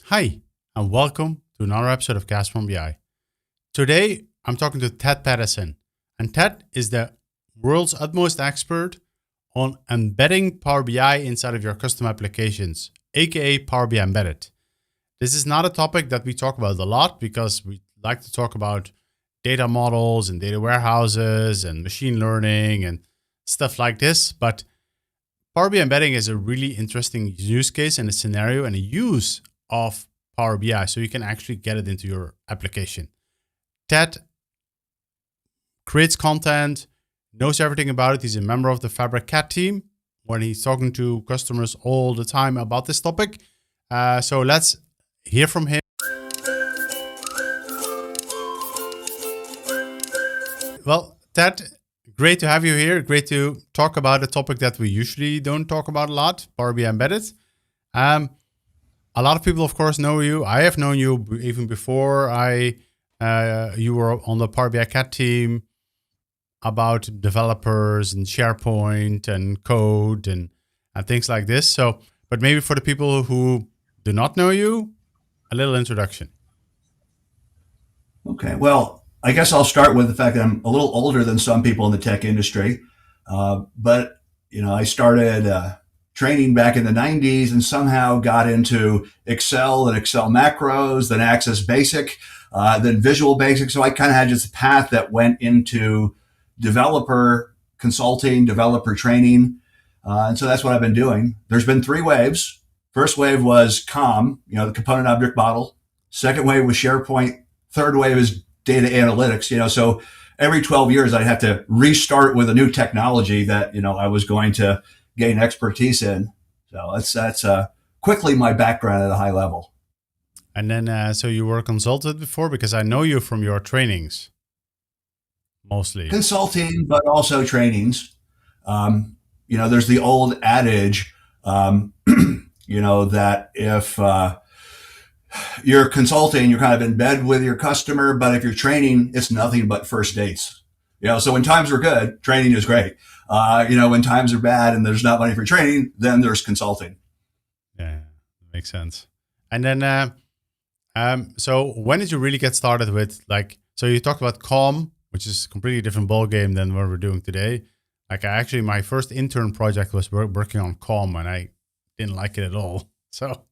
Hi, and welcome to another episode of Kasper On BI. Today, I'm talking to Ted Pattison, and Ted is the world's utmost expert on embedding Power BI inside of your custom applications, aka Power BI Embedded. This is not a topic that we talk about a lot because we like to talk about data models and data warehouses and machine learning and stuff like this, but Power BI embedding is a really interesting use case and a scenario and a use of Power BI, so you can actually get it into your application. Ted creates content, knows everything about it. He's a member of the Fabric Cat team when he's talking to customers all the time about this topic. So let's hear from him. Well, Ted, great to have you here. Great to talk about a topic that we usually don't talk about a lot, Power BI Embedded. A lot of people, of course, know you. I have known you even before you were on the Power BI Cat team about developers and SharePoint and code and things like this. So, but maybe for the people who do not know you, a little introduction. Okay, well, I guess I'll start with the fact that I'm a little older than some people in the tech industry. But I started training back in the 90s and somehow got into Excel and Excel macros, then Access Basic, then Visual Basic. So I kind of had just a path that went into developer consulting, developer training. And so that's what I've been doing. There's been three waves. First wave was COM, the component object model. Second wave was SharePoint. Third wave is data analytics. So every 12 years I'd have to restart with a new technology that, I was going to gain expertise in. So that's quickly my background at a high level. And then, so you were consulted before, because I know you from your trainings, mostly. Consulting, but also trainings. There's the old adage, that if you're consulting, you're kind of in bed with your customer, but if you're training, it's nothing but first dates. So when times are good, training is great. When times are bad and there's not money for training, then there's consulting. Yeah, makes sense. And then, so when did you really get started with, so you talked about COM, which is a completely different ballgame than what we're doing today. My first intern project was working on COM, and I didn't like it at all. So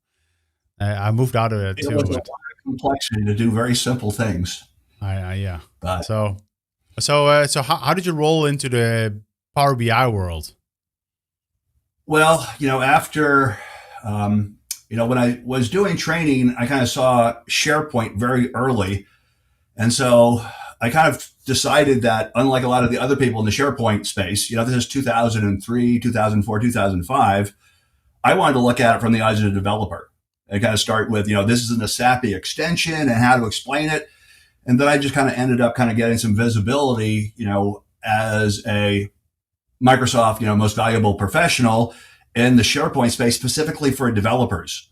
I moved out of it It too. was a lot of complexity to do very simple things. Yeah. But So how did you roll into the Power BI world? well, after when I was doing training, I kind of saw SharePoint very early, and so I kind of decided that unlike a lot of the other people in the SharePoint space, this is 2003, 2004, 2005. I wanted to look at it from the eyes of the developer and kind of start with, this is a SAPI extension and how to explain it. And then I just kind of ended up kind of getting some visibility, as a Microsoft, most valuable professional in the SharePoint space, specifically for developers.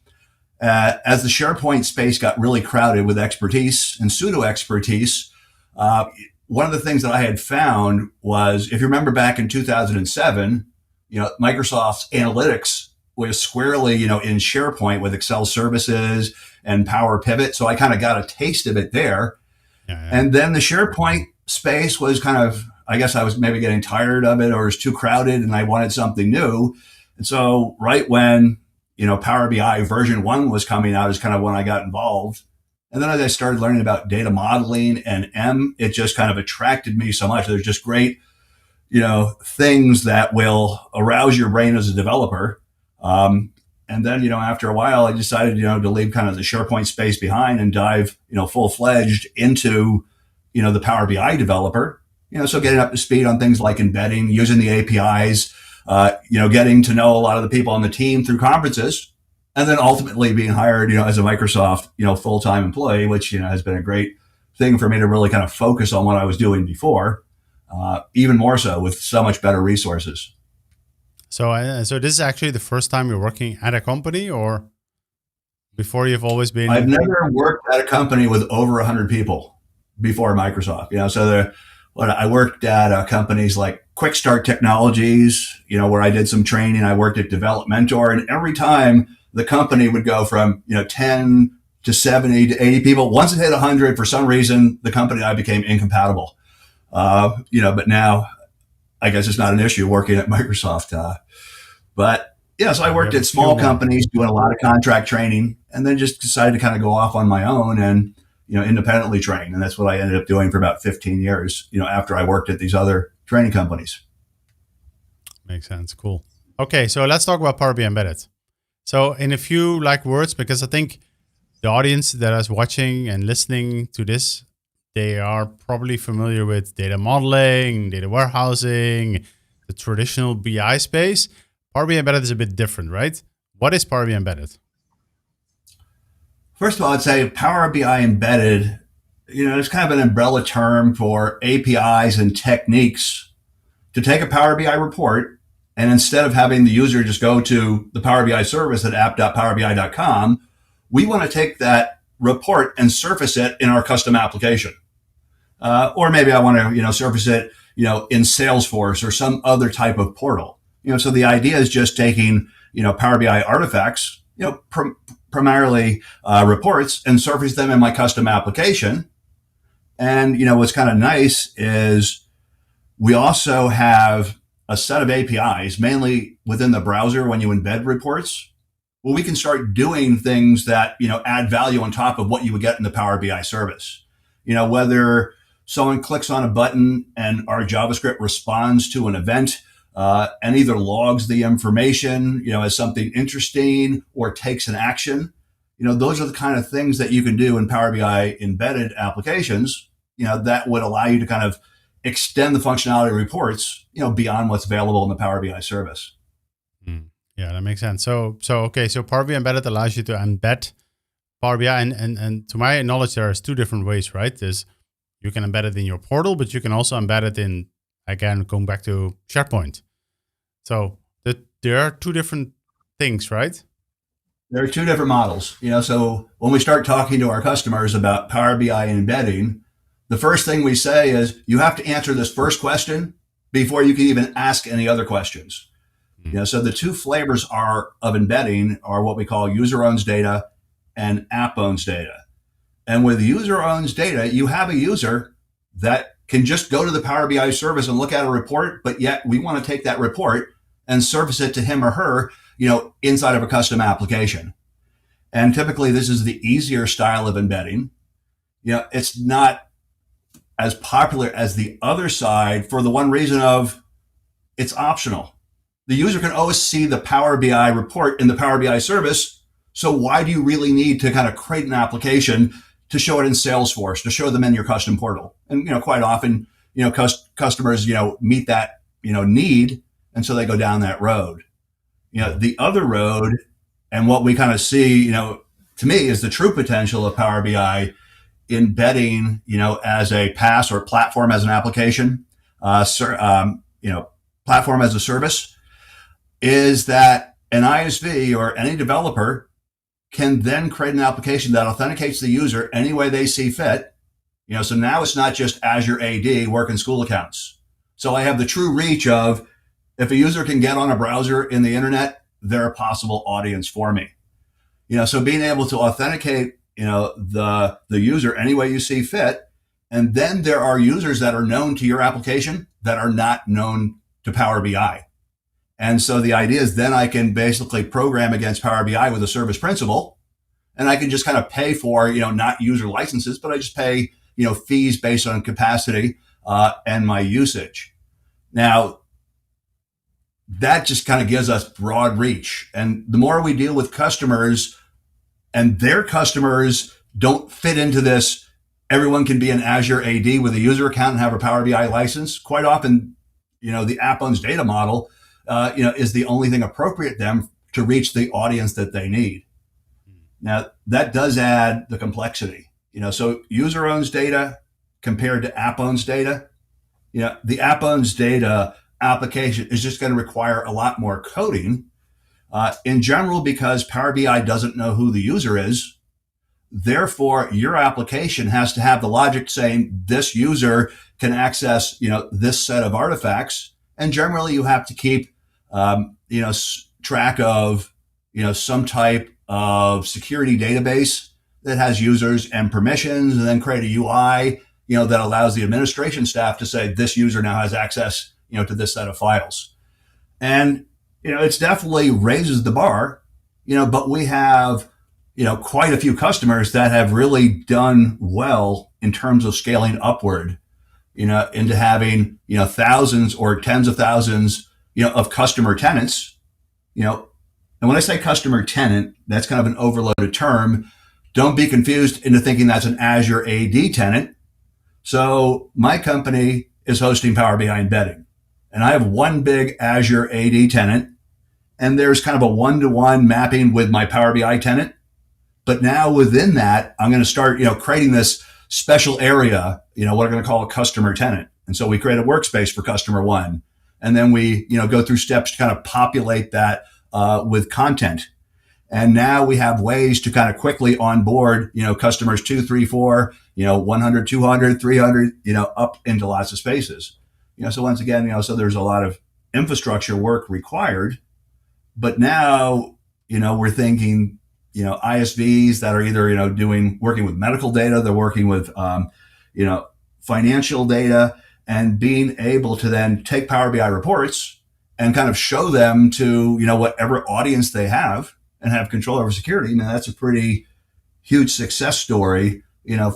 As the SharePoint space got really crowded with expertise and pseudo expertise, one of the things that I had found was, if you remember back in 2007, Microsoft's analytics was squarely, in SharePoint with Excel services and Power Pivot. So I kind of got a taste of it there. Yeah. And then the SharePoint space was kind of, I guess I was maybe getting tired of it, or it was too crowded and I wanted something new. And so right when, Power BI version 1 was coming out is kind of when I got involved. And then as I started learning about data modeling and it just kind of attracted me so much. There's just great, things that will arouse your brain as a developer. And then, after a while, I decided, to leave kind of the SharePoint space behind and dive, full fledged into, the Power BI developer, so getting up to speed on things like embedding, using the APIs, getting to know a lot of the people on the team through conferences, and then ultimately being hired, as a Microsoft, full-time employee, which, has been a great thing for me to really kind of focus on what I was doing before, even more so with so much better resources. So this is actually the first time you're working at a company, or before you've always been? I've never worked at a company with over 100 people before Microsoft. I worked at companies like Quick Start Technologies, where I did some training. I worked at Develop Mentor, and every time the company would go from 10 to 70 to 80 people. Once it hit 100, for some reason, the company and I became incompatible. But now I guess it's not an issue working at Microsoft. But yeah, so I worked at small companies doing a lot of contract training, and then just decided to kind of go off on my own and independently train. And that's what I ended up doing for about 15 years, after I worked at these other training companies. Makes sense. Cool. Okay, so let's talk about Power BI Embedded. So in a few words, because I think the audience that is watching and listening to this, they are probably familiar with data modeling, data warehousing, the traditional BI space. Power BI Embedded is a bit different, right? What is Power BI Embedded? First of all, I'd say Power BI Embedded, it's kind of an umbrella term for APIs and techniques to take a Power BI report, and instead of having the user just go to the Power BI service at app.powerbi.com, we want to take that report and surface it in our custom application. Or maybe I want to, surface it, in Salesforce or some other type of portal. So the idea is just taking, Power BI artifacts, primarily reports, and surface them in my custom application. And, what's kind of nice is we also have a set of APIs, mainly within the browser when you embed reports. Well, we can start doing things that, add value on top of what you would get in the Power BI service. Whether someone clicks on a button and our JavaScript responds to an event, and either logs the information, as something interesting or takes an action. Those are the kind of things that you can do in Power BI embedded applications, that would allow you to kind of extend the functionality of reports, beyond what's available in the Power BI service. Yeah, that makes sense. So Power BI Embedded allows you to embed Power BI, and to my knowledge, there's two different ways, right? You can embed it in your portal, but you can also embed it in, again, going back to SharePoint. So there are two different things, right? There are two different models. So when we start talking to our customers about Power BI and embedding, the first thing we say is you have to answer this first question before you can even ask any other questions. So the two flavors of embedding are what we call user owns data and app owns data. And with user owns data, you have a user that can just go to the Power BI service and look at a report, but yet we want to take that report and surface it to him or her, inside of a custom application. And typically this is the easier style of embedding. It's not as popular as the other side for the one reason of it's optional. The user can always see the Power BI report in the Power BI service. So why do you really need to kind of create an application to show it in Salesforce, to show them in your custom portal? And, quite often, customers, meet that, need. And so they go down that road. The other road, and what we kind of see, to me, is the true potential of Power BI embedding, as a PaaS or platform as an application, platform as a service, is that an ISV or any developer can then create an application that authenticates the user any way they see fit. So now it's not just Azure AD working school accounts. So I have the true reach of, if a user can get on a browser in the internet, they're a possible audience for me. So being able to authenticate, the user any way you see fit. And then there are users that are known to your application that are not known to Power BI. And so the idea is then I can basically program against Power BI with a service principal, and I can just kind of pay for, not user licenses, but I just pay, fees based on capacity, and my usage. Now, that just kind of gives us broad reach. And the more we deal with customers and their customers don't fit into this, everyone can be an Azure AD with a user account and have a Power BI license. Quite often, the app owns data model, is the only thing appropriate them to reach the audience that they need. Now, that does add the complexity. So user owns data compared to app owns data. The app owns data application is just going to require a lot more coding, in general, because Power BI doesn't know who the user is. Therefore, your application has to have the logic saying this user can access, this set of artifacts. And generally, you have to keep, track of some type of security database that has users and permissions, and then create a UI, that allows the administration staff to say this user now has access, to this set of files. And, it's definitely raises the bar, but we have, quite a few customers that have really done well in terms of scaling upward, into having, thousands or tens of thousands, of customer tenants, and when I say customer tenant, that's kind of an overloaded term. Don't be confused into thinking that's an Azure AD tenant. So my company is hosting Power BI embedding, and I have one big Azure AD tenant, and there's kind of a one-to-one mapping with my Power BI tenant. But now within that, I'm going to start, creating this special area, what I'm going to call a customer tenant. And so we create a workspace for customer one, and then we, go through steps to kind of populate that with content. And now we have ways to kind of quickly onboard, customers 2, 3, 4, 100, 200, 300, up into lots of spaces. So once again, so there's a lot of infrastructure work required. But now, we're thinking, ISVs that are either, working with medical data, they're working with, financial data, and being able to then take Power BI reports and kind of show them to, whatever audience they have and have control over security. That's a pretty huge success story,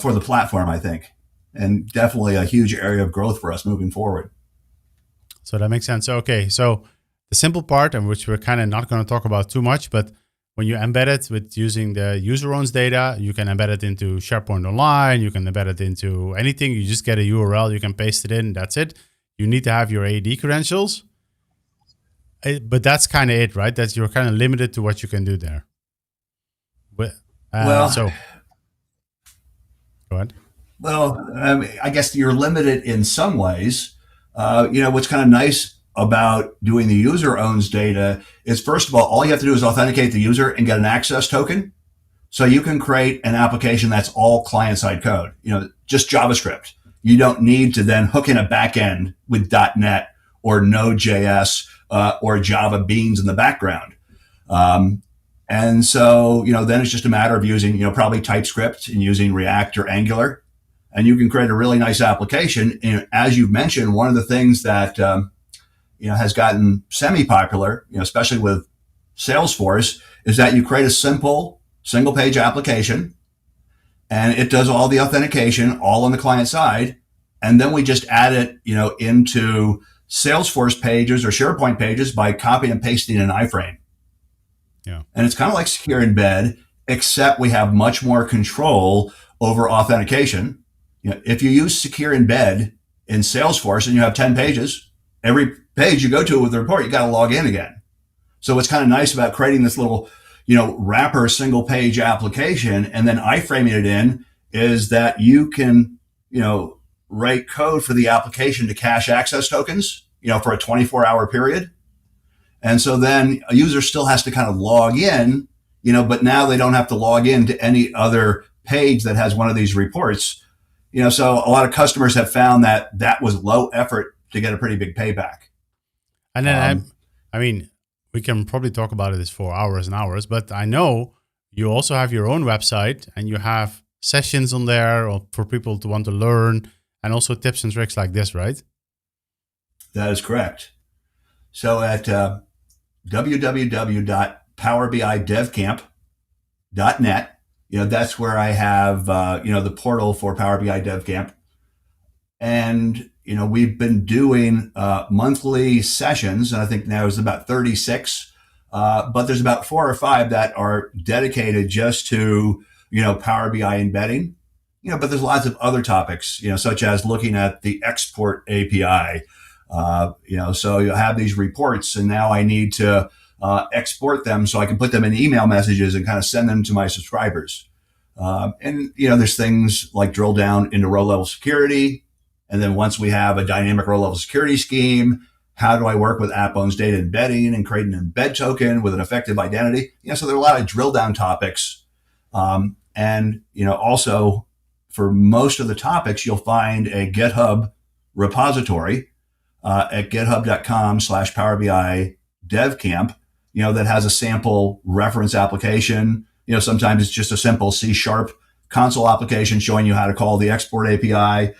for the platform, I think, and definitely a huge area of growth for us moving forward. So that makes sense. Okay. So the simple part, and which we're kind of not going to talk about too much, but when you embed it with using the user owns data, you can embed it into SharePoint Online, you can embed it into anything. You just get a URL, you can paste it in, that's it. You need to have your AD credentials. But that's kind of it, right? That's you're kind of limited to what you can do there. So go ahead. Well, I guess you're limited in some ways. What's kind of nice about doing the user owns data is, first of all you have to do is authenticate the user and get an access token. So you can create an application that's all client-side code, just JavaScript. You don't need to then hook in a backend with .NET or Node.js or Java Beans in the background. And so, then it's just a matter of using, probably TypeScript and using React or Angular. And you can create a really nice application. And as you've mentioned, one of the things that, has gotten semi-popular, especially with Salesforce, is that you create a simple single-page application, and it does all the authentication all on the client side. And then we just add it, into Salesforce pages or SharePoint pages by copying and pasting an iframe. Yeah. And it's kind of like Secure Embed, except we have much more control over authentication. If you use Secure Embed in Salesforce and you have 10 pages, every page you go to with the report, you got to log in again. So what's kind of nice about creating this little, wrapper single page application and then iframing it in is that you can, write code for the application to cache access tokens, for a 24-hour period. And so then a user still has to kind of log in, but now they don't have to log in to any other page that has one of these reports. So a lot of customers have found that was low effort to get a pretty big payback. And then, we can probably talk about this for hours and hours, but I know you also have your own website and you have sessions on there for people to want to learn, and also tips and tricks like this, right? That is correct. So at www.powerbidevcamp.net, that's where I have, the portal for Power BI Dev Camp. And, we've been doing monthly sessions, and I think now it's about 36, but there's about 4 or 5 that are dedicated just to, Power BI embedding. But there's lots of other topics, such as looking at the export API. So you have these reports, and now I need to export them so I can put them in email messages and kind of send them to my subscribers. And there's things like drill down into row level security. And then once we have a dynamic row level security scheme, how do I work with app-owns data embedding and create an embed token with an effective identity? So there are a lot of drill down topics. And also for most of the topics, you'll find a GitHub repository at github.com/Power BI DevCamp, that has a sample reference application. Sometimes it's just a simple C# console application showing you how to call the export API.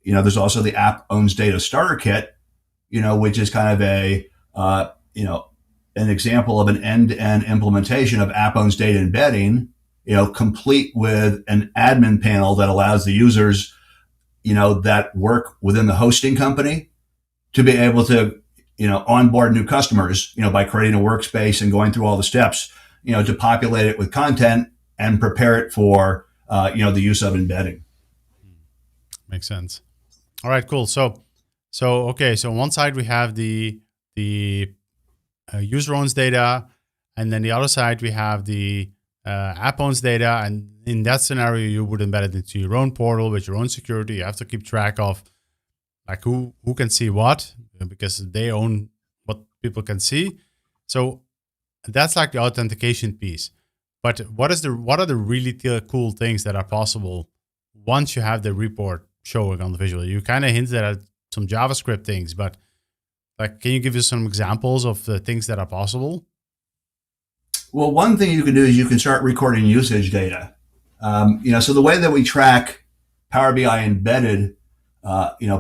There's also the app owns data starter kit, which is kind of an example of an end-to-end implementation of app owns data embedding, complete with an admin panel that allows the users, that work within the hosting company to be able to, onboard new customers, by creating a workspace and going through all the steps, to populate it with content and prepare it for, the use of embedding. Makes sense. All right, cool. So on one side we have the user owns data, and then the other side we have the app owns data. And in that scenario, you would embed it into your own portal with your own security. You have to keep track of like who can see what, because they own what people can see. So that's like the authentication piece. But what are the really cool things that are possible once you have the report showing on the visual? You kind of hinted at some JavaScript things, but like, can you give us some examples of the things that are possible? Well, one thing you can do is you can start recording usage data. So the way that we track Power BI embedded,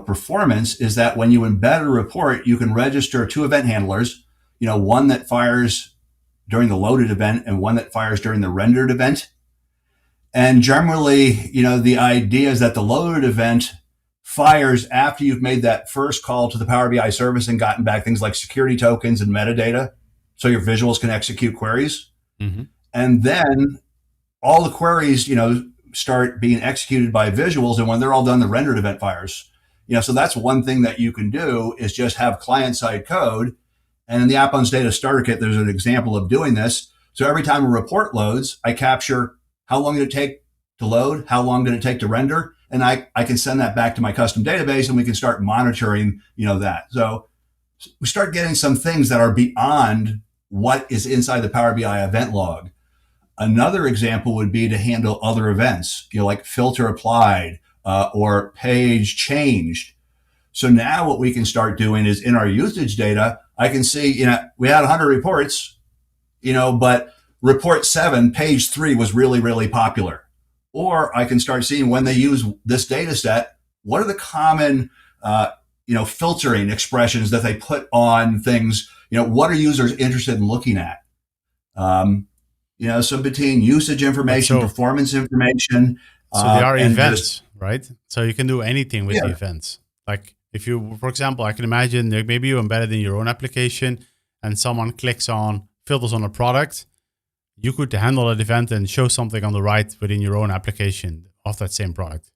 performance is that when you embed a report, you can register 2 event handlers, one that fires during the loaded event and one that fires during the rendered event. And generally, the idea is that the loaded event fires after you've made that first call to the Power BI service and gotten back things like security tokens and metadata, so your visuals can execute queries. Mm-hmm. And then all the queries, start being executed by visuals. And when they're all done, the rendered event fires. So that's one thing that you can do is just have client-side code. And in the App Owns Data Starter Kit, there's an example of doing this. So every time a report loads, I capture how long did it take to load, how long did it take to render, and I can send that back to my custom database, and we can start monitoring, that. So we start getting some things that are beyond what is inside the Power BI event log. Another example would be to handle other events, like filter applied or page changed. So now what we can start doing is in our usage data, I can see, we had 100 reports, but report 7, page 3 was really, really popular. Or I can start seeing when they use this data set, what are the common, filtering expressions that they put on things, what are users interested in looking at? So between usage information, performance information. So they are events, right? So you can do anything with the events. Like if you, for example, I can imagine maybe you embed it in your own application and someone clicks on filters on a product. You could handle that event and show something on the right within your own application of that same product.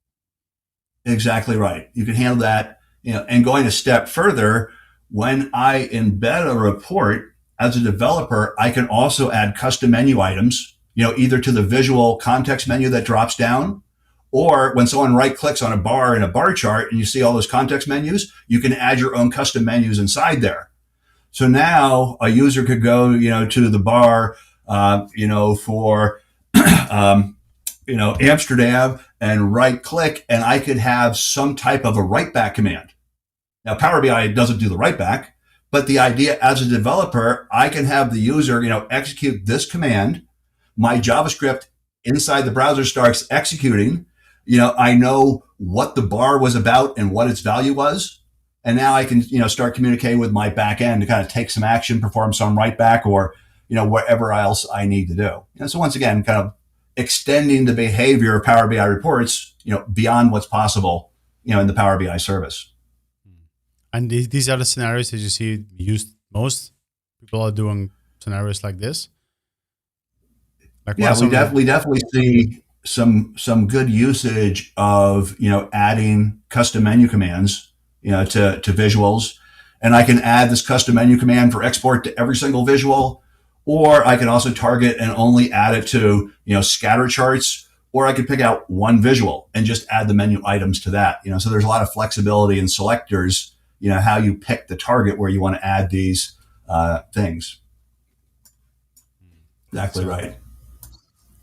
Exactly right. You can handle that, and going a step further, when I embed a report as a developer, I can also add custom menu items, either to the visual context menu that drops down, or when someone right clicks on a bar in a bar chart and you see all those context menus, you can add your own custom menus inside there. So now a user could go, to the bar, for, Amsterdam and right click, and I could have some type of a write back command. Now, Power BI doesn't do the write back, but the idea as a developer, I can have the user, execute this command. My JavaScript inside the browser starts executing. I know what the bar was about and what its value was. And now I can, start communicating with my back end to kind of take some action, perform some write back, or, whatever else I need to do. So once again, kind of extending the behavior of Power BI reports, beyond what's possible, in the Power BI service. And these are the scenarios that you see used most. People are doing scenarios like this. Like we definitely see some good usage of adding custom menu commands to visuals, and I can add this custom menu command for export to every single visual, or I can also target and only add it to scatter charts, or I could pick out one visual and just add the menu items to that. So there's a lot of flexibility in selectors. How you pick the target where you want to add these things. Exactly right.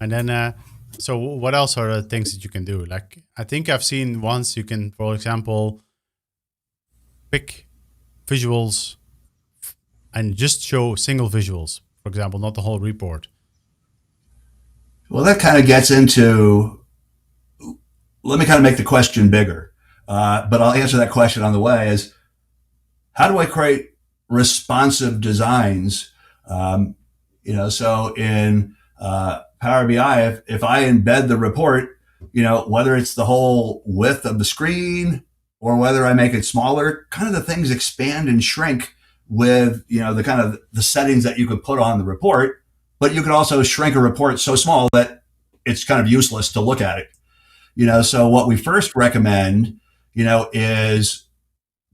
And then, so what else are the things that you can do? Like, I think I've seen once you can, for example, pick visuals and just show single visuals, for example, not the whole report? Well, that kind of gets into, let me kind of make the question bigger. But I'll answer that question on the way is, how do I create responsive designs? So in Power BI, if I embed the report, whether it's the whole width of the screen or whether I make it smaller, kind of the things expand and shrink with, the kind of the settings that you could put on the report, but you could also shrink a report so small that it's kind of useless to look at it. So what we first recommend, is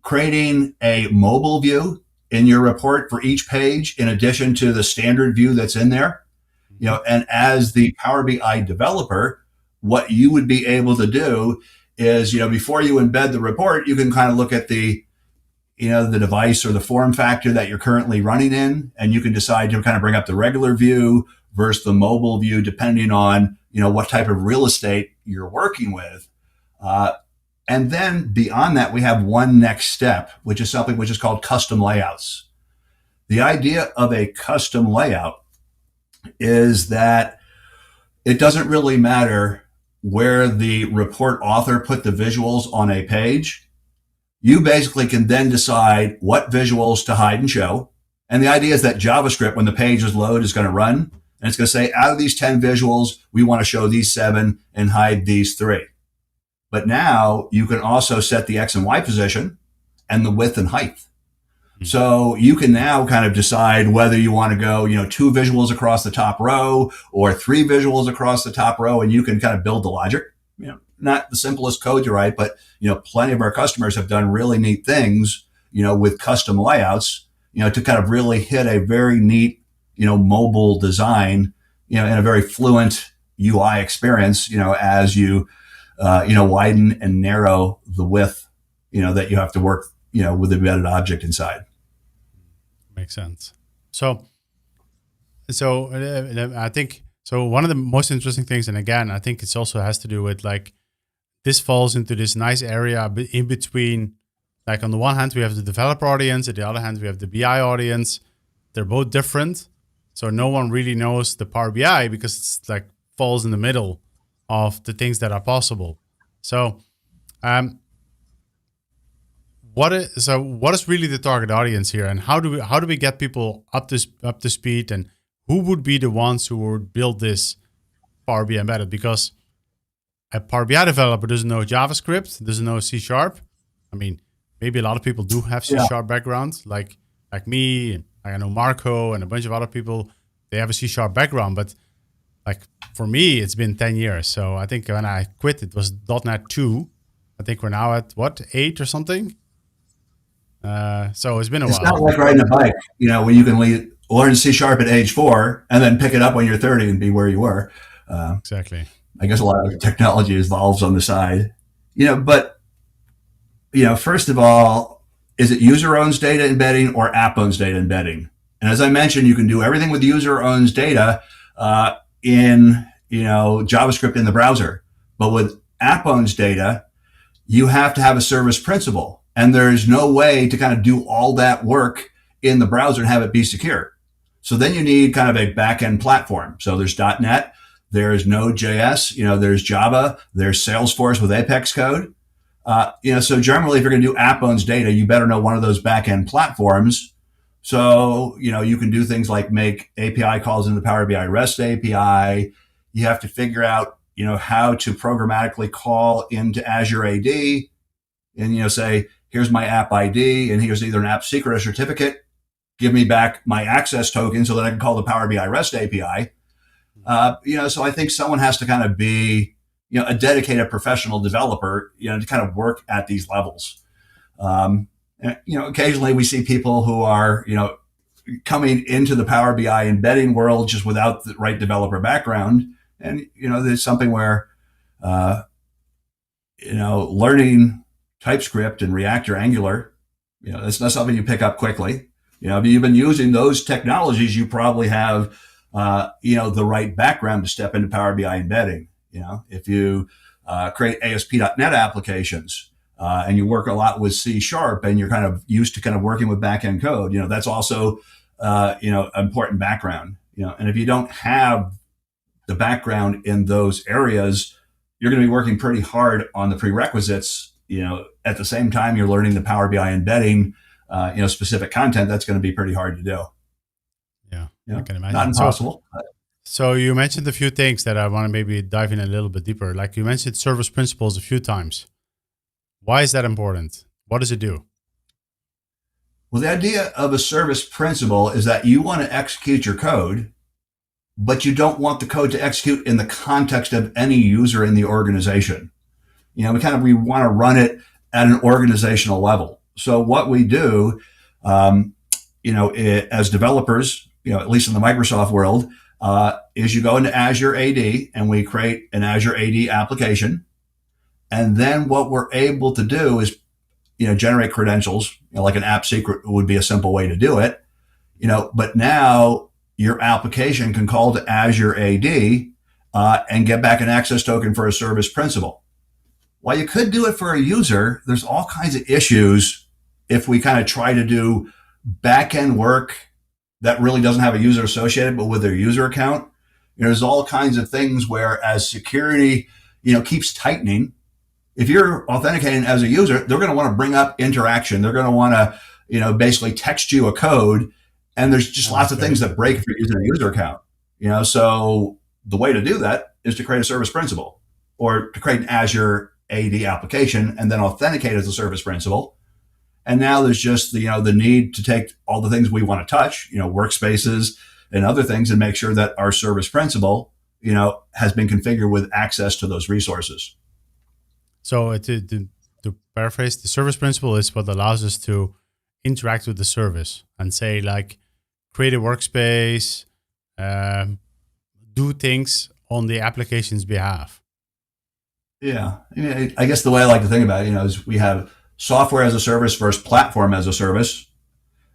creating a mobile view in your report for each page, in addition to the standard view that's in there. And as the Power BI developer, what you would be able to do is, before you embed the report, you can kind of look at the device or the form factor that you're currently running in, and you can decide to kind of bring up the regular view versus the mobile view, depending on, what type of real estate you're working with. And then beyond that, we have one next step, which is something which is called custom layouts. The idea of a custom layout is that it doesn't really matter where the report author put the visuals on a page. You basically can then decide what visuals to hide and show. And the idea is that JavaScript, when the page is loaded, is going to run. And it's going to say, out of these 10 visuals, we want to show these 7 and hide these 3. But now you can also set the X and Y position and the width and height. Mm-hmm. So you can now kind of decide whether you want to go, 2 visuals across the top row or 3 visuals across the top row, and you can kind of build the logic. Not the simplest code to write, but, plenty of our customers have done really neat things, with custom layouts, to kind of really hit a very neat, mobile design, and a very fluent UI experience, as you, widen and narrow the width, that you have to work, with the embedded object inside. Makes sense. So I think, so one of the most interesting things, and again, I think it also has to do with this falls into this nice area in between, on the one hand, we have the developer audience, at the other hand, we have the BI audience. They're both different. So no one really knows the Power BI because it's falls in the middle of the things that are possible. So, what is really the target audience here, and how do we get people up to speed, and who would be the ones who would build this Power BI embedded? Because a Power BI developer doesn't know JavaScript, doesn't know C#. I mean, maybe a lot of people do have C# backgrounds, like me. I know Marco and a bunch of other people. They have a C# background, but for me, it's been 10 years. So I think when I quit, it was .NET 2. I think we're now at 8 or something. So it's been a while. It's not like riding a bike, when you can learn C# at age 4 and then pick it up when you're 30 and be where you were. Exactly. I guess a lot of technology evolves on the side, but, first of all, is it user owns data embedding or app owns data embedding? And as I mentioned, you can do everything with user owns data in JavaScript in the browser. But with app owns data, you have to have a service principal. And there's no way to kind of do all that work in the browser and have it be secure. So then you need kind of a back-end platform. So there's .NET, there's Node.js, there's Java, there's Salesforce with Apex code. So generally, if you're going to do app owns data, you better know one of those back-end platforms. So, you can do things like make API calls into the Power BI REST API. You have to figure out, how to programmatically call into Azure AD and, say, here's my app ID and here's either an app secret or certificate. Give me back my access token so that I can call the Power BI REST API. So I think someone has to kind of be, a dedicated professional developer, to kind of work at these levels. Occasionally we see people who are, coming into the Power BI embedding world just without the right developer background. And, there's something where, learning TypeScript and React or Angular, that's not something you pick up quickly. If you've been using those technologies, you probably have, the right background to step into Power BI embedding. If you create ASP.NET applications, and you work a lot with C Sharp, and you're kind of used to kind of working with back end code, that's also important background. And if you don't have the background in those areas, you're going to be working pretty hard on the prerequisites. At the same time, you're learning the Power BI embedding, specific content. That's going to be pretty hard to do. Yeah, I can imagine. Not impossible. So you mentioned a few things that I want to maybe dive in a little bit deeper. Like you mentioned service principles a few times. Why is that important? What does it do? Well, the idea of a service principle is that you want to execute your code, but you don't want the code to execute in the context of any user in the organization. We want to run it at an organizational level. So what we do, as developers, at least in the Microsoft world, is you go into Azure AD and we create an Azure AD application. And then what we're able to do is, generate credentials, like an app secret would be a simple way to do it, but now your application can call to Azure AD and get back an access token for a service principal. While you could do it for a user, there's all kinds of issues if we kind of try to do back-end work that really doesn't have a user associated, but with their user account. There's all kinds of things where as security, keeps tightening, if you're authenticating as a user, they're going to want to bring up interaction. They're going to want to, basically text you a code. And there's just lots of things that break if you're using a user account. So the way to do that is to create a service principal or to create an Azure AD application and then authenticate as a service principal. And now there's just the need to take all the things we want to touch, workspaces and other things, and make sure that our service principal, has been configured with access to those resources. So to paraphrase, the service principal is what allows us to interact with the service and say, like, create a workspace, do things on the application's behalf. Yeah. I guess the way I like to think about it, is we have software as a service versus platform as a service.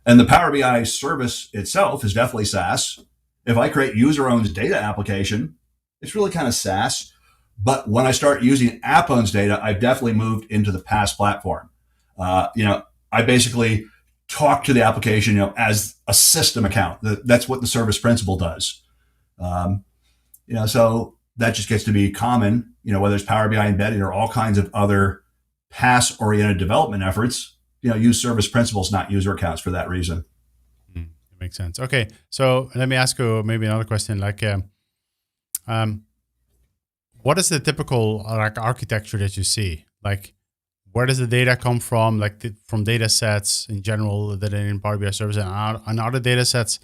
And the Power BI service itself is definitely SaaS. If I create user-owned data application, it's really kind of SaaS. But when I start using app-owns data, I've definitely moved into the PaaS platform. I basically talk to the application, as a system account. That's what the service principal does. So that just gets to be common, whether it's Power BI embedding or all kinds of other PaaS-oriented development efforts, use service principals, not user accounts for that reason. That makes sense. Okay, so let me ask you maybe another question. Like, what is the typical architecture that you see? Like, where does the data come from? Like from data sets in general that are in Power BI service and other data sets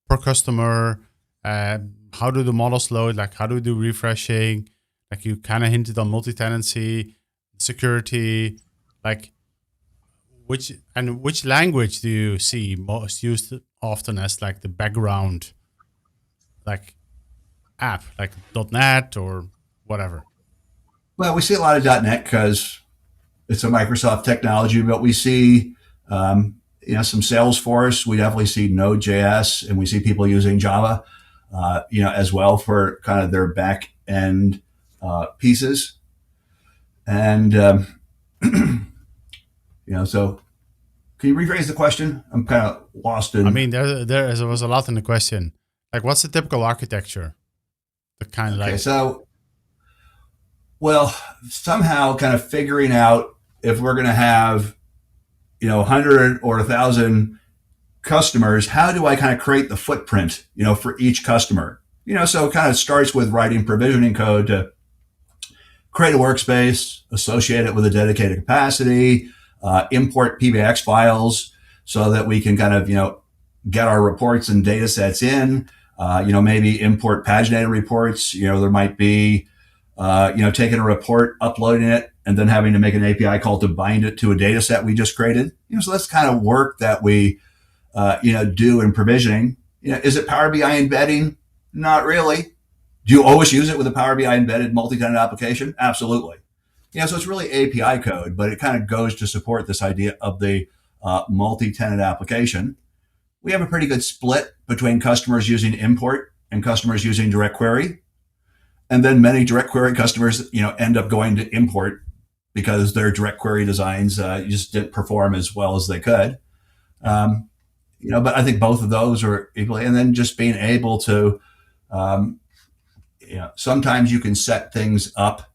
per customer? How do the models load? Like, how do we do refreshing? Like, you kind of hinted on multi-tenancy, security. Like, which language do you see most used often as like the background, like app, like .NET or whatever? Well, we see a lot of .NET because it's a Microsoft technology, but we see, some Salesforce. We definitely see Node.js, and we see people using Java, as well for kind of their back end pieces. And, so can you rephrase the question? I'm kind of lost in. I mean, there was a lot in the question. Like, what's the typical architecture? The kind of okay, so, well, somehow kind of figuring out if we're going to have, 100 or 1,000 customers, how do I kind of create the footprint, for each customer? So it kind of starts with writing provisioning code to create a workspace, associate it with a dedicated capacity, import PBX files so that we can kind of, get our reports and data sets in, maybe import paginated reports. There might be, taking a report, uploading it, and then having to make an API call to bind it to a data set we just created. So that's kind of work that we, do in provisioning. Is it Power BI embedding? Not really. Do you always use it with a Power BI embedded multi-tenant application? Absolutely. So it's really API code, but it kind of goes to support this idea of the multi-tenant application. We have a pretty good split between customers using import and customers using direct query. And then many direct query customers, end up going to import. because their direct query designs just didn't perform as well as they could. Um, but I think both of those are equally, and then just being able to, um, sometimes you can set things up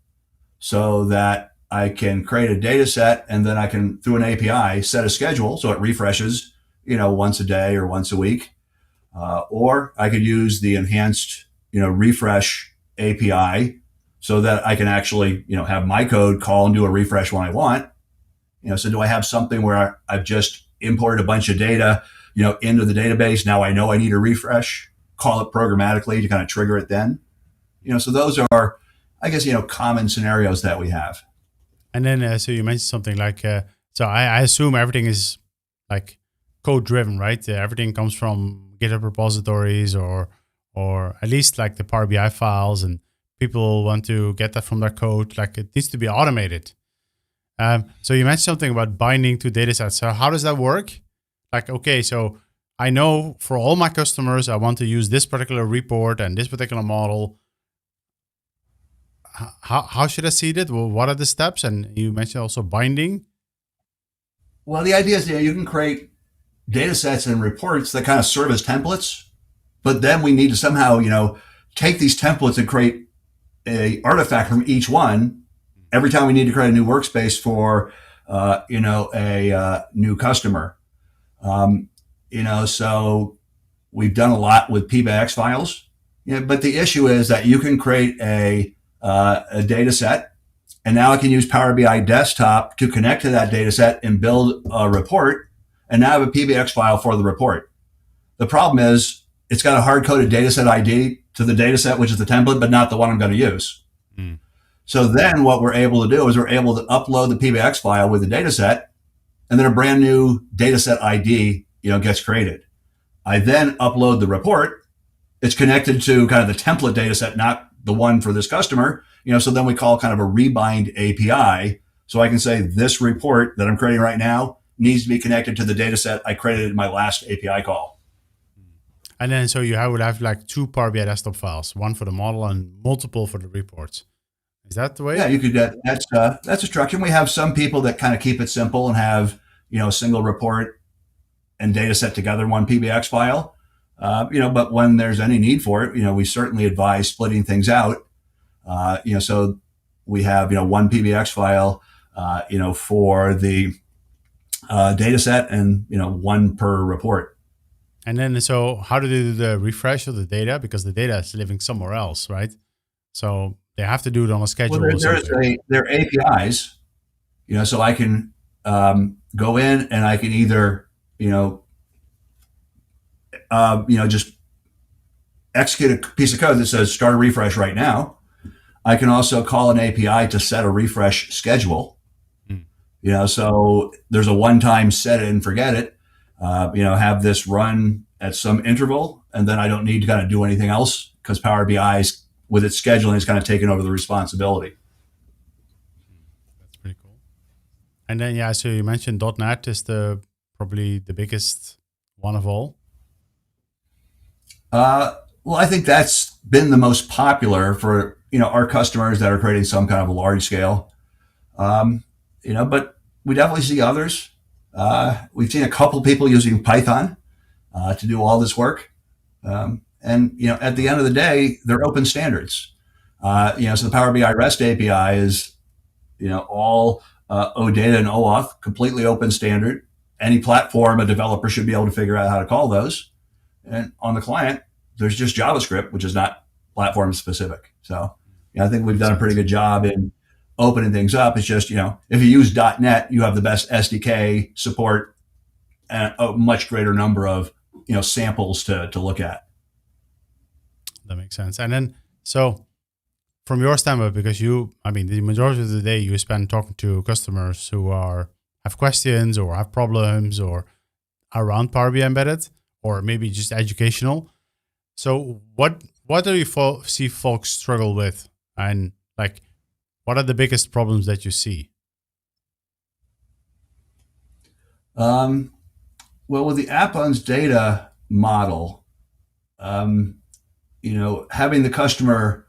so that I can create a data set and then I can, through an API, set a schedule so it refreshes, once a day or once a week. Or I could use the enhanced, refresh API so that I can actually, have my code call and do a refresh when I want. So do I have something where I've just imported a bunch of data, into the database? Now I know I need a refresh, call it programmatically to kind of trigger it then. So those are, I guess, common scenarios that we have. And then, so you mentioned something like, so I assume everything is like code driven, right? Everything comes from GitHub repositories or at least like the Power BI files, and people want to get that from their code. Like it needs to be automated. So you mentioned something about binding to datasets. So how does that work? Like, okay, so I know for all my customers, I want to use this particular report and this particular model. How should I see that? Well, what are the steps? And you mentioned also binding. Well, the idea is you can create data sets and reports that kind of serve as templates, but then we need to somehow, take these templates and create a artifact from each one every time we need to create a new workspace for, a new customer. So we've done a lot with PBX files, but the issue is that you can create a data set, and now I can use Power BI Desktop to connect to that data set and build a report, and now I have a PBX file for the report. The problem is it's got a hard-coded data set ID to the data set, which is the template, but not the one I'm going to use. Mm. So then what we're able to do is we're able to upload the PBX file with the data set, and then a brand new data set ID, gets created. I then upload the report. It's connected to kind of the template data set, not the one for this customer, so then we call kind of a rebind API. So I can say this report that I'm creating right now needs to be connected to the data set I created in my last API call. And then, so would have like two Power BI desktop files, one for the model and multiple for the reports. Is that the way? Yeah, you could, that's a structure. We have some people that kind of keep it simple and have, a single report and data set together in one PBX file. But when there's any need for it, we certainly advise splitting things out. So we have, one PBX file, for the data set and, one per report. And then, so how do they do the refresh of the data? Because the data is living somewhere else, right? So they have to do it on a schedule. Well, there are APIs, so I can go in and I can either, just execute a piece of code that says start a refresh right now. I can also call an API to set a refresh schedule. So there's a one-time set it and forget it. Have this run at some interval, and then I don't need to kind of do anything else because Power BI is, with its scheduling, is kind of taking over the responsibility. That's pretty cool. And then, so you mentioned .NET is probably the biggest one of all. Well, I think that's been the most popular for, our customers that are creating some kind of a large scale. But we definitely see others. We've seen a couple people using Python to do all this work. And, at the end of the day, they're open standards. So the Power BI REST API is, all OData and OAuth, completely open standard. Any platform a developer should be able to figure out how to call those. And on the client, there's just JavaScript, which is not platform specific. So I think we've done a pretty good job in opening things up. It's just, if you use .NET, you have the best SDK support and a much greater number of, samples to look at. That makes sense. And then, so from your standpoint, because the majority of the day you spend talking to customers who have questions or have problems or around Power BI embedded, or maybe just educational. So what do you see folks struggle with? And like, what are the biggest problems that you see? Well, with the app-on's data model, having the customer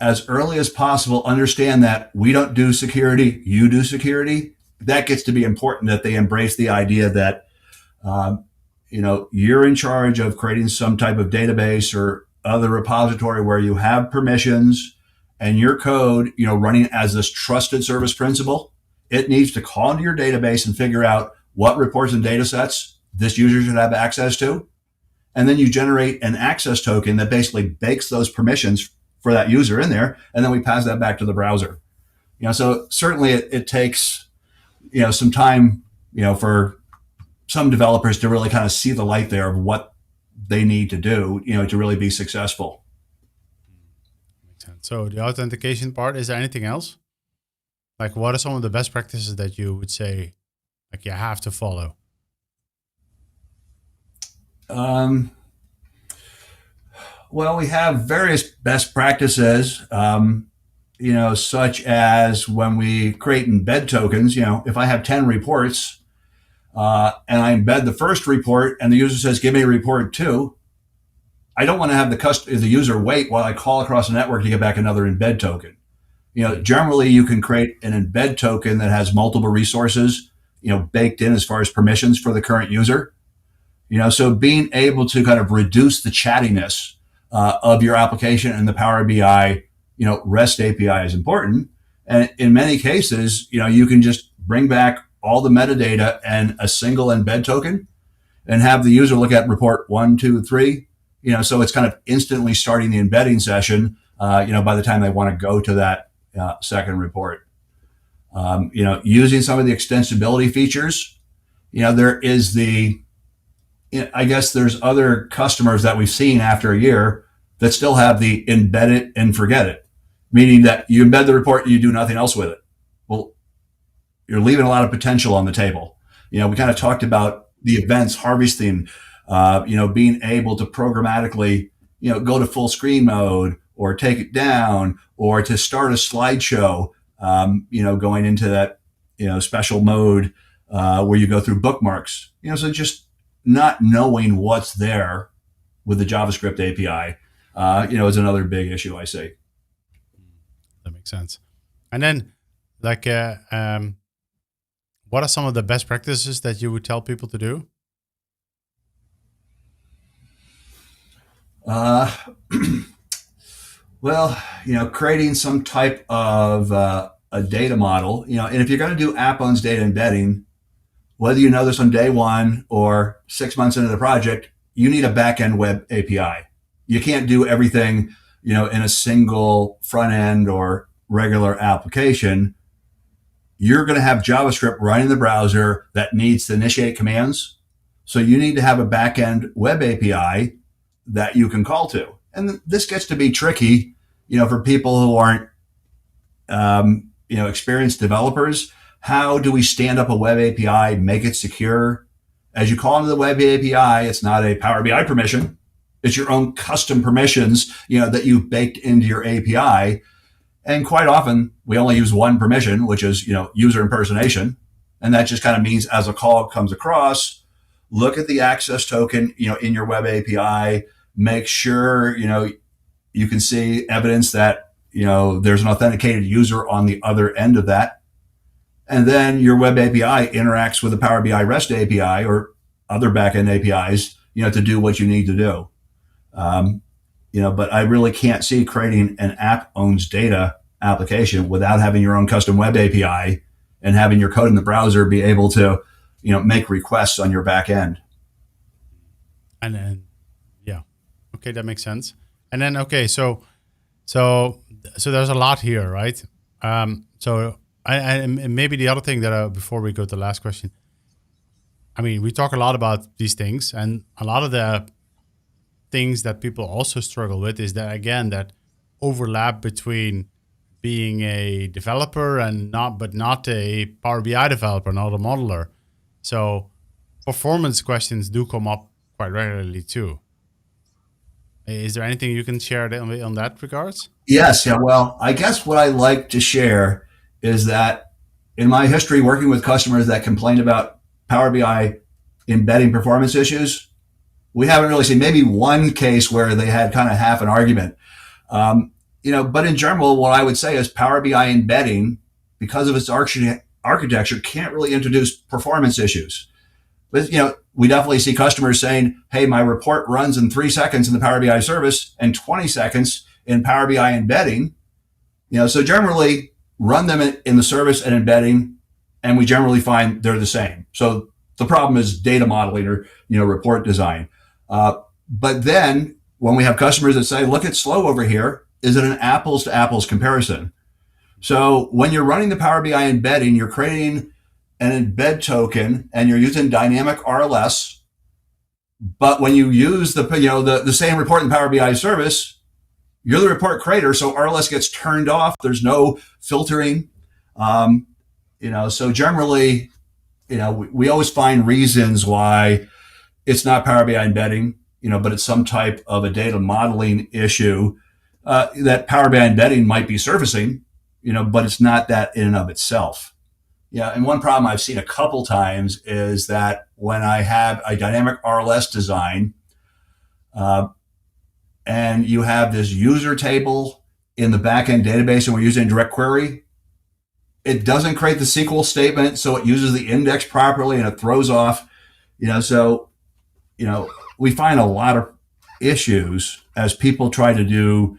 as early as possible, understand that we don't do security, you do security. That gets to be important, that they embrace the idea that, um, you're in charge of creating some type of database or other repository where you have permissions, and your code, running as this trusted service principle. It needs to call into your database and figure out what reports and data sets this user should have access to. And then you generate an access token that basically bakes those permissions for that user in there. And then we pass that back to the browser. So certainly it takes, some time, for some developers to really kind of see the light there of what they need to do, to really be successful. Makes sense. So the authentication part, is there anything else? Like, what are some of the best practices that you would say, like, you have to follow? Well, we have various best practices, such as when we create embed tokens. If I have 10 reports, and I embed the first report and the user says, give me report 2, I don't want to have the user wait while I call across the network to get back another embed token. Generally you can create an embed token that has multiple resources, baked in as far as permissions for the current user. So being able to kind of reduce the chattiness of your application and the Power BI, REST API is important. And in many cases, you can just bring back all the metadata and a single embed token and have the user look at report 1, 2, 3. So it's kind of instantly starting the embedding session, by the time they want to go to that second report. Using some of the extensibility features, there is I guess there's other customers that we've seen after a year that still have the embed it and forget it, meaning that you embed the report and you do nothing else with it. Well, you're leaving a lot of potential on the table. We kind of talked about the events harvesting, being able to programmatically, go to full screen mode or take it down, or to start a slideshow, going into that, special mode where you go through bookmarks. So just not knowing what's there with the JavaScript API, is another big issue, I say. That makes sense. And then, like, what are some of the best practices that you would tell people to do? Well, creating some type of a data model, and if you're going to do app owns data embedding, whether you know this on day one or 6 months into the project, you need a back-end web API. You can't do everything, in a single front end or regular application. You're going to have JavaScript running in the browser that needs to initiate commands. So you need to have a back-end web API that you can call to. And this gets to be tricky, for people who aren't, experienced developers. How do we stand up a web API, make it secure? As you call into the web API, it's not a Power BI permission. It's your own custom permissions, that you've baked into your API. And quite often we only use one permission, which is, user impersonation. And that just kind of means as a call comes across, look at the access token, in your web API, make sure, you can see evidence that, there's an authenticated user on the other end of that. And then your web API interacts with the Power BI REST API or other backend APIs, to do what you need to do. But I really can't see creating an app owns data application without having your own custom web API and having your code in the browser be able to, make requests on your back end. And then, yeah, okay, that makes sense. And then, okay, so there's a lot here, right? So and maybe the other thing that before we go to the last question, I mean, we talk a lot about these things, and a lot of the things that people also struggle with is that, again, that overlap between being a developer and not a Power BI developer, not a modeler. So performance questions do come up quite regularly too. Is there anything you can share on that regards? Yes. Yeah. Well, I guess what I like to share is that in my history working with customers that complained about Power BI embedding performance issues, we haven't really seen maybe one case where they had kind of half an argument. but in general, what I would say is Power BI embedding, because of its architecture, can't really introduce performance issues. But, we definitely see customers saying, hey, my report runs in 3 seconds in the Power BI service and 20 seconds in Power BI embedding. So generally run them in the service and embedding, and we generally find they're the same. So the problem is data modeling or, report design. But then when we have customers that say, look, it's slow over here, is it an apples to apples comparison? So when you're running the Power BI embedding, you're creating an embed token and you're using dynamic RLS. But when you use the same report in the Power BI service, you're the report creator, so RLS gets turned off. There's no filtering. So generally, we always find reasons why it's not Power BI embedding, but it's some type of a data modeling issue that Power BI embedding might be surfacing, but it's not that in and of itself. Yeah, and one problem I've seen a couple times is that when I have a dynamic RLS design, and you have this user table in the backend database and we're using direct query, it doesn't create the SQL statement, so it uses the index properly and it throws off, we find a lot of issues as people try to do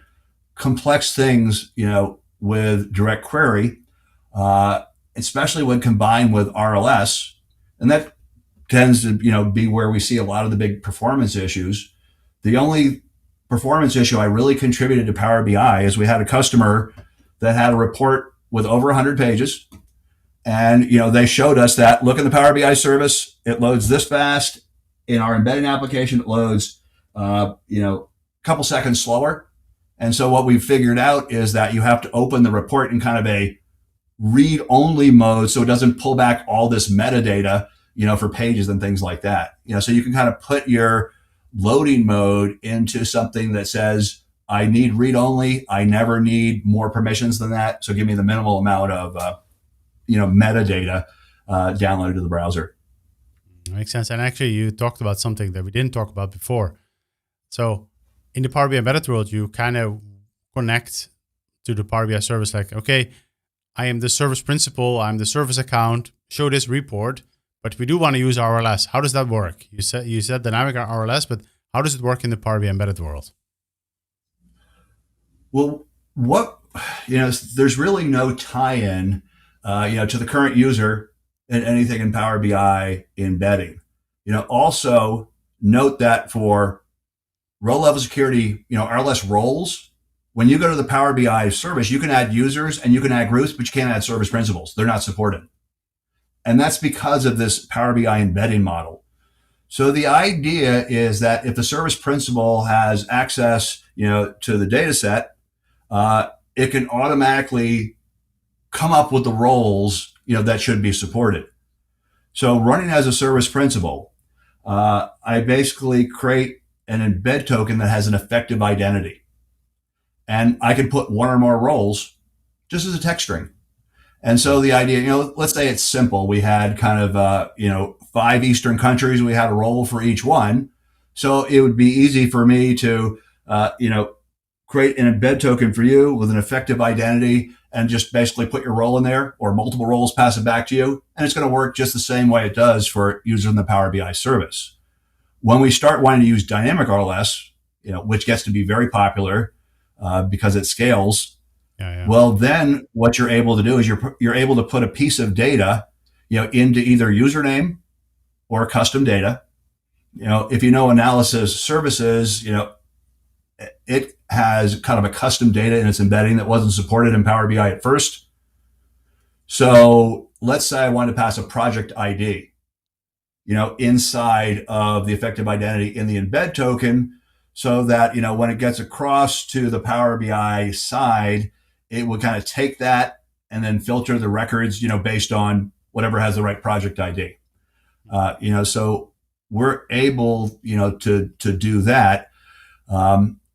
complex things, with direct query, especially when combined with RLS. And that tends to, be where we see a lot of the big performance issues. The only performance issue I really contributed to Power BI is we had a customer that had a report with over 100 pages. And, they showed us that, look in the Power BI service, it loads this fast. In our embedding application, it loads, a couple seconds slower. And so what we figured out is that you have to open the report in kind of a read-only mode so it doesn't pull back all this metadata, for pages and things like that. So you can kind of put your loading mode into something that says, I need read-only. I never need more permissions than that. So give me the minimal amount of, metadata downloaded to the browser. Makes sense. And actually, you talked about something that we didn't talk about before. So in the Power BI embedded world, you kind of connect to the Power BI service like, okay, I am the service principal, I'm the service account, show this report, but we do want to use RLS. How does that work? You said dynamic RLS, but how does it work in the Power BI embedded world? Well, there's really no tie-in, to the current user and anything in Power BI embedding. Also note that for row level security, RLS roles, when you go to the Power BI service, you can add users and you can add groups, but you can't add service principals. They're not supported. And that's because of this Power BI embedding model. So the idea is that if the service principal has access, to the data set, it can automatically come up with the roles, that should be supported. So running as a service principal, I basically create an embed token that has an effective identity. And I can put one or more roles just as a text string. And so the idea, let's say it's simple. We had kind of, 5 Eastern countries. We had a role for each one. So it would be easy for me to, create an embed token for you with an effective identity and just basically put your role in there, or multiple roles, pass it back to you. And it's going to work just the same way it does for users in the Power BI service. When we start wanting to use dynamic RLS, which gets to be very popular because it scales, well, then what you're able to do is you're able to put a piece of data, into either username or custom data. If analysis services, it has kind of a custom data in its embedding that wasn't supported in Power BI at first. So let's say I want to pass a project ID, inside of the effective identity in the embed token, so that, when it gets across to the Power BI side, it would kind of take that and then filter the records, based on whatever has the right project ID. So we're able, to do that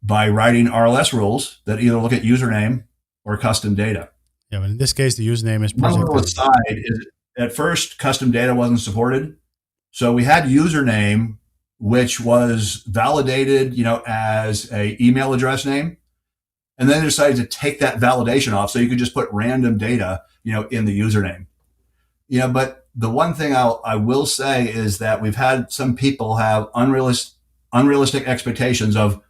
by writing RLS rules that either look at username or custom data. Yeah, but in this case, the username is project One side is, at first, custom data wasn't supported. So we had username, which was validated, as a email address name. and then decided to take that validation off so you could just put random data, in the username. But the one thing I will say is that we've had some people have unrealistic expectations of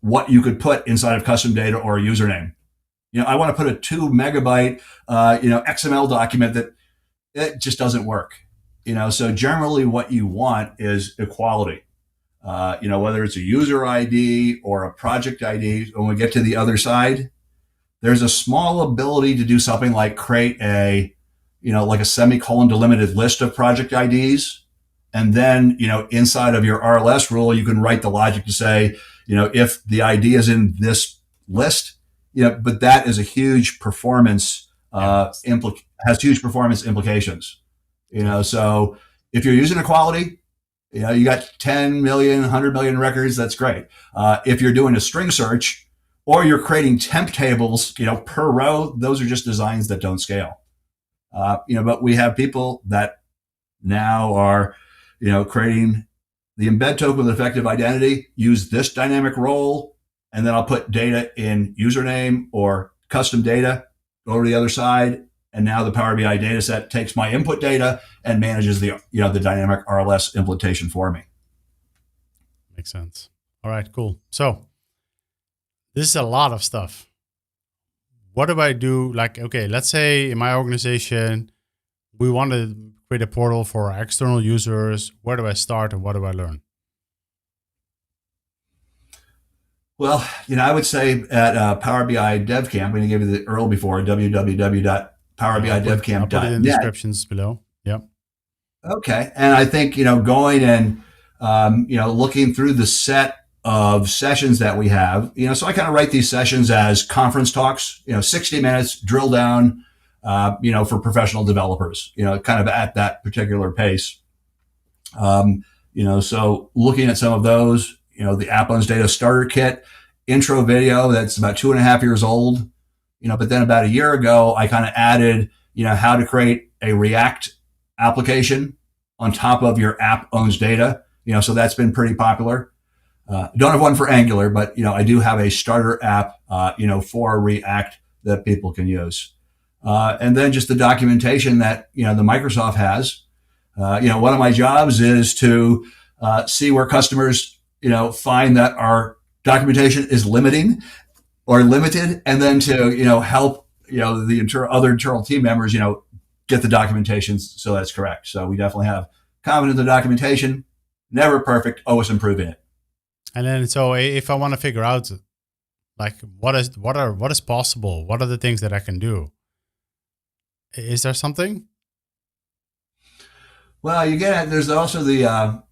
what you could put inside of custom data or a username. I want to put a 2 megabyte, XML document that it just doesn't work. So generally what you want is equality. Whether it's a user ID or a project ID, when we get to the other side, there's a small ability to do something like create like a semicolon delimited list of project IDs. And then, inside of your RLS rule, you can write the logic to say, if the ID is in this list, but that is a huge performance, has huge performance implications. So if you're using equality, you got 10 million, 100 million records, that's great. If you're doing a string search or you're creating temp tables, per row, those are just designs that don't scale. But we have people that now are, creating the embed token with effective identity, use this dynamic role, and then I'll put data in username or custom data over to the other side. And now the Power BI data set takes my input data and manages the dynamic RLS implementation for me. Makes sense. All right, cool. So this is a lot of stuff. What do I do? Like, okay, let's say in my organization, we want to create a portal for our external users. Where do I start and what do I learn? Well, I would say at Power BI Dev Camp, I'm going to give you the URL before, www.powerbidevcamp.net. I'll put it in the descriptions below. Yep. Okay. And I think, going and, looking through the set of sessions that we have, so I kind of write these sessions as conference talks, 60 minutes, drill down, for professional developers, kind of at that particular pace. So looking at some of those, the App Owns Data Starter Kit intro video that's about 2.5 years old, but then about a year ago, I kind of added, how to create a React application on top of your App Owns Data, so that's been pretty popular. Don't have one for Angular, but, I do have a starter app, for React that people can use. And then just the documentation that, the Microsoft has. One of my jobs is to see where customers, find that our documentation is limiting or limited, and then to, help, the other internal team members, get the documentation so that's correct. So we definitely have confidence in the documentation, never perfect, always improving it. And then, so if I want to figure out, like, what is possible, what are the things that I can do? Is there something? Well, there's also the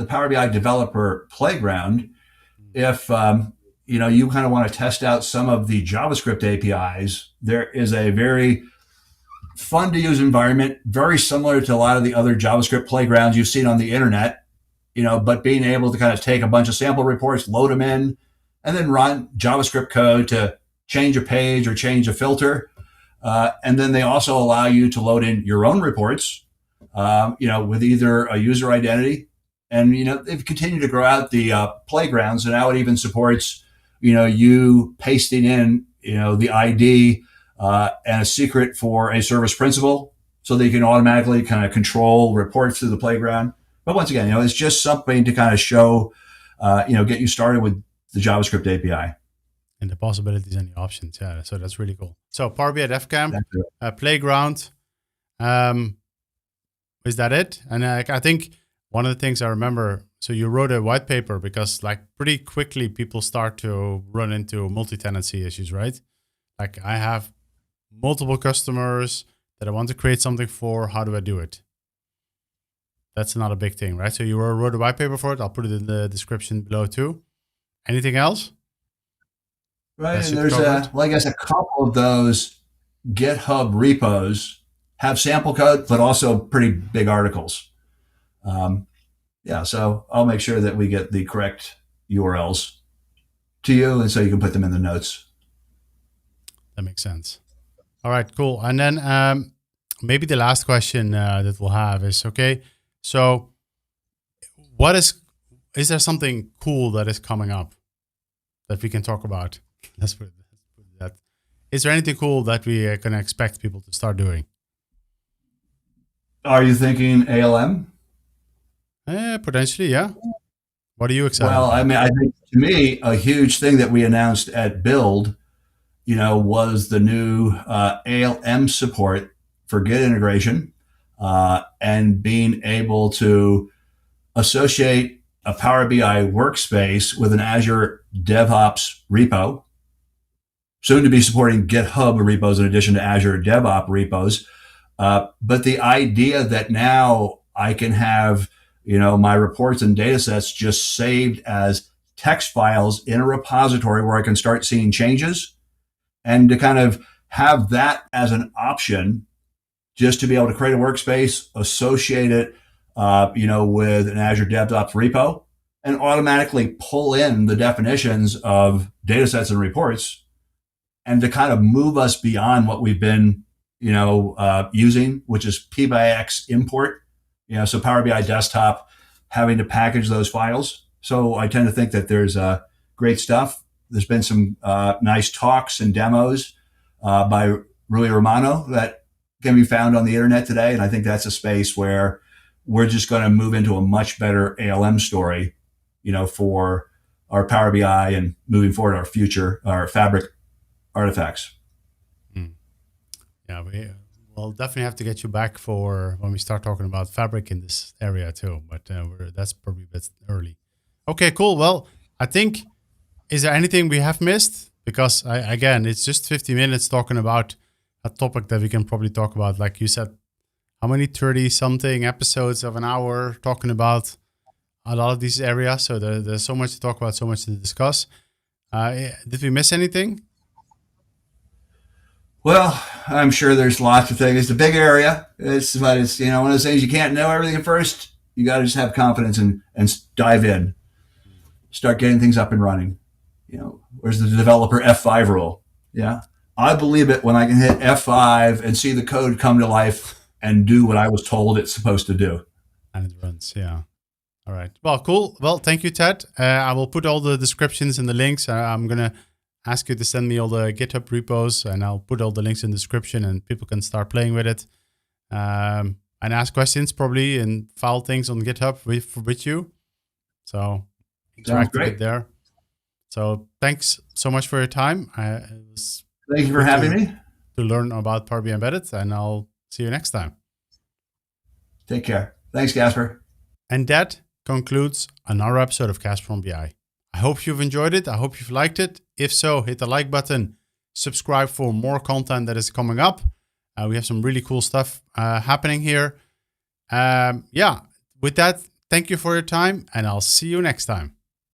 Power BI Developer Playground. If you kind of want to test out some of the JavaScript APIs, there is a very fun to use environment, very similar to a lot of the other JavaScript playgrounds you've seen on the internet. But being able to kind of take a bunch of sample reports, load them in, and then run JavaScript code to change a page or change a filter. And then they also allow you to load in your own reports, with either a user identity. And, they've continued to grow out the playgrounds, and now it even supports, you pasting in, the ID and a secret for a service principal so that you can automatically kind of control reports through the playground. But once again, it's just something to kind of show, get you started with the JavaScript API. And the possibilities and the options. Yeah, so that's really cool. So Power BI Dev Camp, Playground. Is that it? And I think one of the things I remember, so you wrote a white paper because like pretty quickly people start to run into multi-tenancy issues, right? Like I have multiple customers that I want to create something for. How do I do it? That's not a big thing, right? So you wrote a white paper for it. I'll put it in the description below too. Anything else? Right, and there's a couple of those GitHub repos have sample code, but also pretty big articles. So I'll make sure that we get the correct URLs to you, and so you can put them in the notes. That makes sense. All right, cool. And then maybe the last question that we'll have is, okay, so is there something cool that is coming up that we can talk about? Let's put it that. Is there anything cool that we can expect people to start doing? Are you thinking ALM? Potentially, yeah. What are you excited Well, I about? mean, I think to me, a huge thing that we announced at Build, was the new ALM support for Git integration and being able to associate a Power BI workspace with an Azure DevOps repo, soon to be supporting GitHub repos in addition to Azure DevOps repos. But the idea that now I can have, my reports and data sets just saved as text files in a repository where I can start seeing changes, and to kind of have that as an option, just to be able to create a workspace, associate it, with an Azure DevOps repo, and automatically pull in the definitions of data sets and reports, and to kind of move us beyond what we've been, using, which is P/X import. So Power BI Desktop having to package those files. So I tend to think that there's great stuff. There's been some nice talks and demos by Rui Romano that can be found on the internet today. And I think that's a space where we're just going to move into a much better ALM story, for our Power BI and moving forward our Fabric artifacts. Yeah, we'll definitely have to get you back for when we start talking about Fabric in this area too. But that's probably a bit early. Okay, cool. Well, I think, is there anything we have missed? Because again, it's just 50 minutes talking about a topic that we can probably talk about. Like you said, how many 30 something episodes of an hour talking about a lot of these areas. So there's so much to talk about, so much to discuss. Did we miss anything? Well, I'm sure there's lots of things. It's a big area. It's one of those things you can't know everything at first. You got to just have confidence and dive in, start getting things up and running. Where's the developer F5 rule? Yeah, I believe it when I can hit F5 and see the code come to life and do what I was told it's supposed to do. And it runs, yeah. All right. Well, cool. Well, thank you, Ted. I will put all the descriptions and the links. I'm going to ask you to send me all the GitHub repos, and I'll put all the links in the description, and people can start playing with it and ask questions probably and file things on GitHub with you. So interact with there. So thanks so much for your time. Thank you for having me. To learn about Power BI Embedded, and I'll see you next time. Take care. Thanks, Kasper. And that concludes another episode of Kasper On BI. I hope you've enjoyed it. I hope you've liked it. If so, hit the like button, subscribe for more content that is coming up. We have some really cool stuff happening here. With that, thank you for your time, and I'll see you next time.